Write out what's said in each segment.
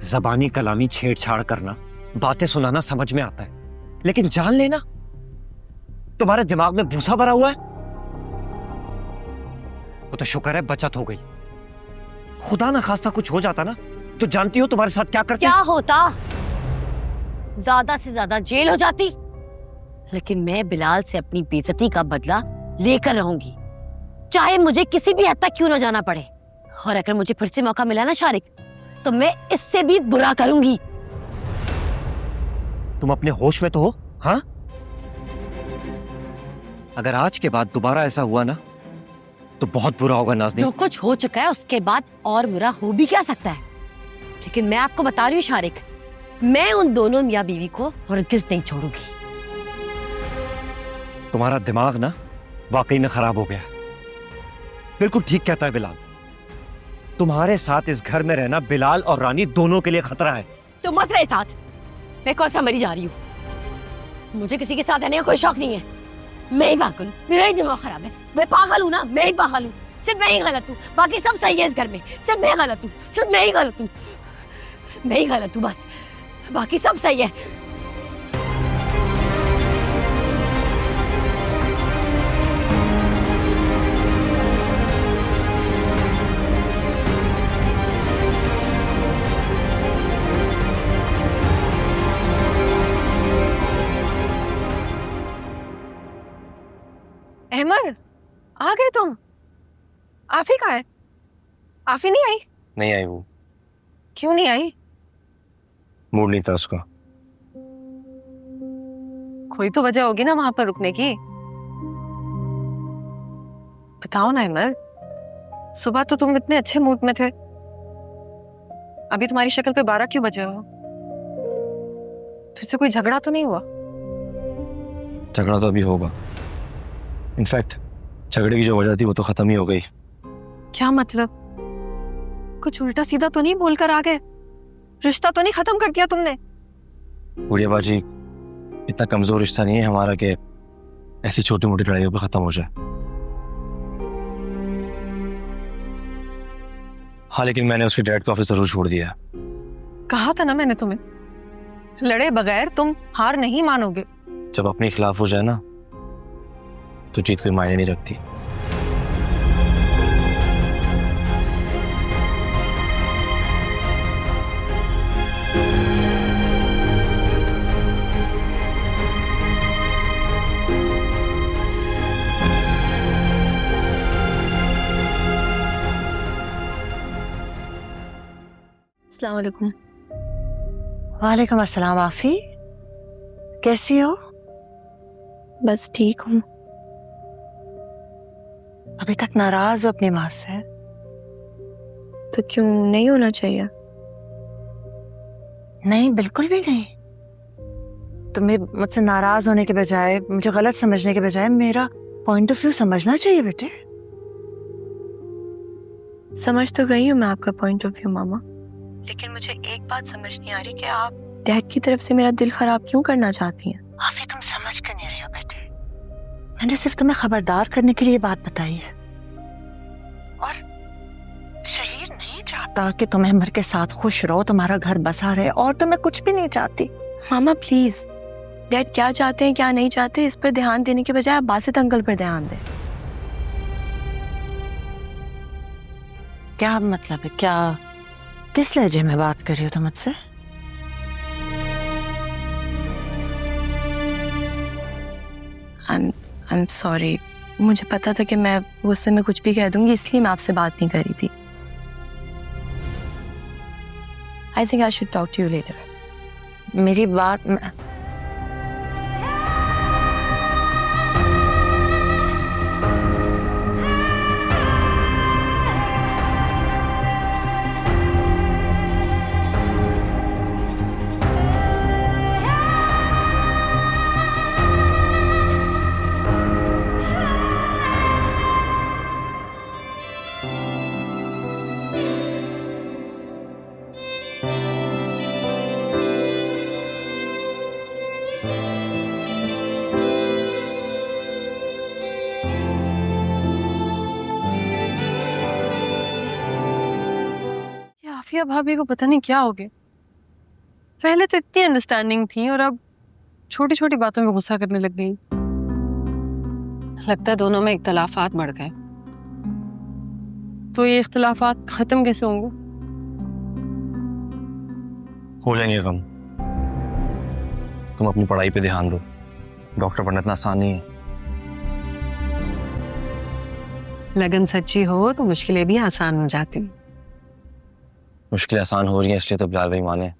जबानी कलामी छेड़छाड़ करना, बातें सुनाना समझ में आता है, लेकिन जान लेना, तुम्हारे दिमाग में भूसा भरा हुआ है। वो तो शुक्र है बचत हो गई, खुदा ना खास्ता कुछ हो जाता ना तो जानती हो तुम्हारे साथ क्या करते। क्या होता? ज्यादा से ज्यादा जेल हो जाती, लेकिन मैं बिलाल से अपनी बेइज्जती का बदला लेकर रहूंगी, चाहे मुझे किसी भी हद तक क्यों ना जाना पड़े। और अगर मुझे फिर से मौका मिला ना शारिक, तो मैं इससे भी बुरा करूंगी। तुम अपने होश में तो हो? हाँ, अगर आज के बाद दोबारा ऐसा हुआ ना तो बहुत बुरा होगा नाज़नीन। जो कुछ हो चुका है उसके बाद और बुरा हो भी क्या सकता है, लेकिन मैं आपको बता रही हूँ शारिक, मैं उन दोनों मियाँ बीवी को हरगिज़ नहीं छोड़ूंगी। तुम्हारा दिमाग ना वाकई में खराब हो गया है। बिल्कुल ठीक कहता है बिलाल, तुम्हारे साथ इस घर में रहना बिलाल और रानी दोनों के लिए खतरा है। तो मसले साथ मैं कौन सा मरी जा रही हूँ? मुझे किसी के साथ रहने का कोई शौक नहीं है। मैं ही पागल हूँ, मेरा ही दिमाग खराब है। मैं पागल हूँ ना, मैं ही पागल हूँ। सिर्फ मैं ही गलत हूँ, बाकी सब सही है इस घर में। सिर्फ मैं गलत हूँ, सिर्फ मैं ही गलत हूँ, मैं ही गलत हूँ बस, बाकी सब सही है। अहमद, आ गए तुम? आफी कहाँ है? आफी नहीं आई? नहीं आई वो। क्यों नहीं आई? मूड नहीं था उसका। कोई तो वजह होगी ना वहां पर रुकने की। बताओ ना अहमद, सुबह तो तुम इतने अच्छे मूड में थे, अभी तुम्हारी शक्ल पे 12 क्यों बजे हो? फिर से कोई झगड़ा तो नहीं हुआ? झगड़ा तो अभी होगा। इनफैक्ट झगड़े की जो वजह थी वो तो खत्म ही हो गई। क्या मतलब? कुछ उल्टा सीधा तो नहीं बोलकर आ गए? रिश्ता तो नहीं खत्म कर दिया तुमने? बुढ़िया बाजी, इतना कमजोर रिश्ता नहीं है हमारा कि ऐसी छोटी मोटी लड़ाइयों पे खत्म हो जाए। हाँ, लेकिन मैंने उसके डैड का ऑफिस जरूर छोड़ दिया। कहा था ना मैंने तुम्हें, लड़े बगैर तुम हार नहीं मानोगे। जब अपने खिलाफ हो जाए ना तो जीत कोई मायने नहीं रखती। अस्सलाम वालेकुम। वालेकुम अस्सलाम। आफी, कैसी हो? बस ठीक हूँ। अभी तक नाराज हो अपनी माँ से? तो क्यों नहीं होना चाहिए? नहीं, बिल्कुल भी नहीं। तुम्हें मुझसे नाराज होने के बजाय, मुझे गलत समझने के बजाय मेरा पॉइंट ऑफ व्यू समझना चाहिए बेटे। समझ तो गई हूँ मैं आपका पॉइंट ऑफ व्यू मामा, लेकिन मुझे एक बात समझ नहीं आ रही कि आप डैड की तरफ से मेरा दिल खराब क्यों करना चाहती हैं? आफी, तुम समझ कर नहीं रही हो बेटे। मैंने सिर्फ तुम्हें खबरदार करने के लिए बात बताई है, और शहीर नहीं चाहता कि तुम अहमद के साथ खुश रहो, तुम्हारा घर बसा रहे, और तो मैं कुछ भी नहीं चाहती। मामा प्लीज, डैड क्या चाहते हैं क्या नहीं चाहते इस पर ध्यान देने के बजाय आप बासित अंकल पर ध्यान दें। क्या मतलब है? क्या, किस लहजे में बात कर रही हो तुम मुझसे? I'm sorry, मुझे पता था कि मैं गुस्से में कुछ भी कह दूंगी, इसलिए मैं आपसे बात नहीं कर रही थी। I think I should talk to you later. मेरी बात आफिया भाभी को पता नहीं क्या हो गया, पहले तो इतनी अंडरस्टैंडिंग थी और अब छोटी छोटी बातों में गुस्सा करने लग गई। लगता है दोनों में इख्तलाफात बढ़ गए। तो ये इख्तलाफात खत्म कैसे होंगे? हो जाएंगे कम। तुम अपनी पढ़ाई पे ध्यान दो। डॉक्टर बनना इतना आसान नहीं है। लगन सच्ची हो तो मुश्किलें भी आसान हो जाती। मुश्किलें आसान हो रही हैं इसलिए तो बिलाल भाई माने।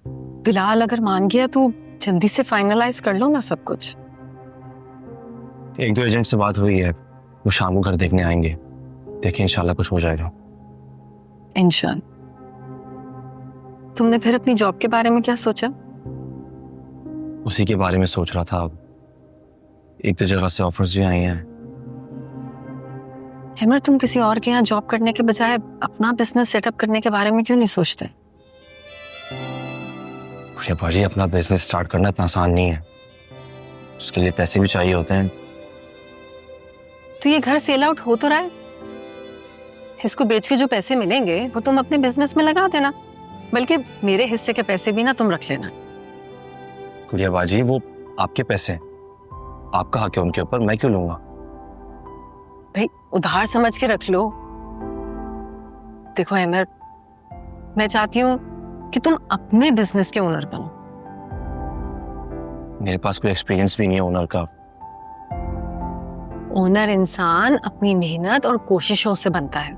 बिलाल अगर मान गया तो जल्दी से फाइनलाइज कर लो ना सब कुछ। एक दो एजेंट से बात हुई है, वो शाम को घर देखने आएंगे। देखिए इंशाल्लाह कुछ हो जाएगा। इंशाल्लाह। तुमने फिर अपनी जॉब के बारे में क्या सोचा? उसी के बारे में सोच रहा था। एक दो जगह से ऑफर्स भी आई हैं। हेमर, तुम किसी और के यहाँ जॉब करने के बजाय अपना बिजनेस सेटअप करने के बारे में क्यों नहीं सोचते? बाजी, अपना बिजनेस स्टार्ट करना इतना आसान नहीं है। उसके लिए पैसे भी चाहिए होते हैं। तो ये घर सेल आउट हो तो रहा है, इसको बेच के जो पैसे मिलेंगे वो तुम अपने बिजनेस में लगा देना। बल्कि मेरे हिस्से के पैसे भी ना तुम रख लेना। गुड़िया बाजी, वो आपके पैसे हैं, आपका हक है उनके ऊपर, मैं क्यों लूंगा? भाई उधार समझ के रख लो। देखो हेमर, मैं चाहती हूँ कि तुम अपने बिजनेस के ओनर बनो। मेरे पास कोई एक्सपीरियंस भी नहीं है ओनर का। ओनर इंसान अपनी मेहनत और कोशिशों से बनता है,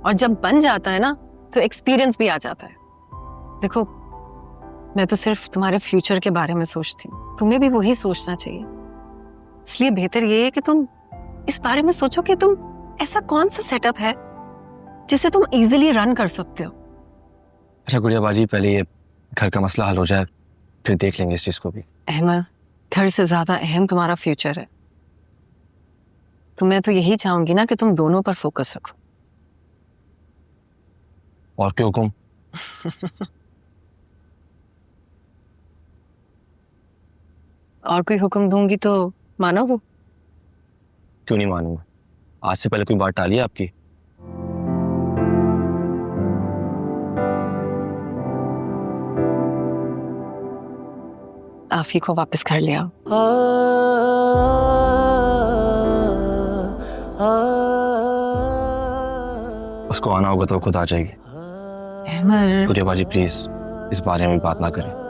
और जब बन जाता है ना तो एक्सपीरियंस भी आ जाता है। देखो, मैं तो सिर्फ तुम्हारे फ्यूचर के बारे में सोचती हूँ, तुम्हें भी वही सोचना चाहिए। इसलिए बेहतर ये है कि तुम इस बारे में सोचो कि तुम ऐसा कौन सा सेटअप है जिसे तुम इजीली रन कर सकते हो। अच्छा गुड़िया बाजी, पहले ये घर का मसला हल हो जाए, फिर देख लेंगे इस चीज को भी। अहमद, घर से ज्यादा अहम तुम्हारा फ्यूचर है। तो मैं तो यही चाहूंगी ना कि तुम दोनों पर फोकस रखो। और क्यों हुक्म? और कोई हुक्म दूंगी तो मानोगे? क्यों नहीं मानूंगा? आज से पहले कोई बात टाली है आपकी? आफी को वापस घर ले आओ। उसको आना होगा तो वो खुद आ जाएगी। अहमद, गुड़िया बाजी प्लीज इस बारे में बात ना करें।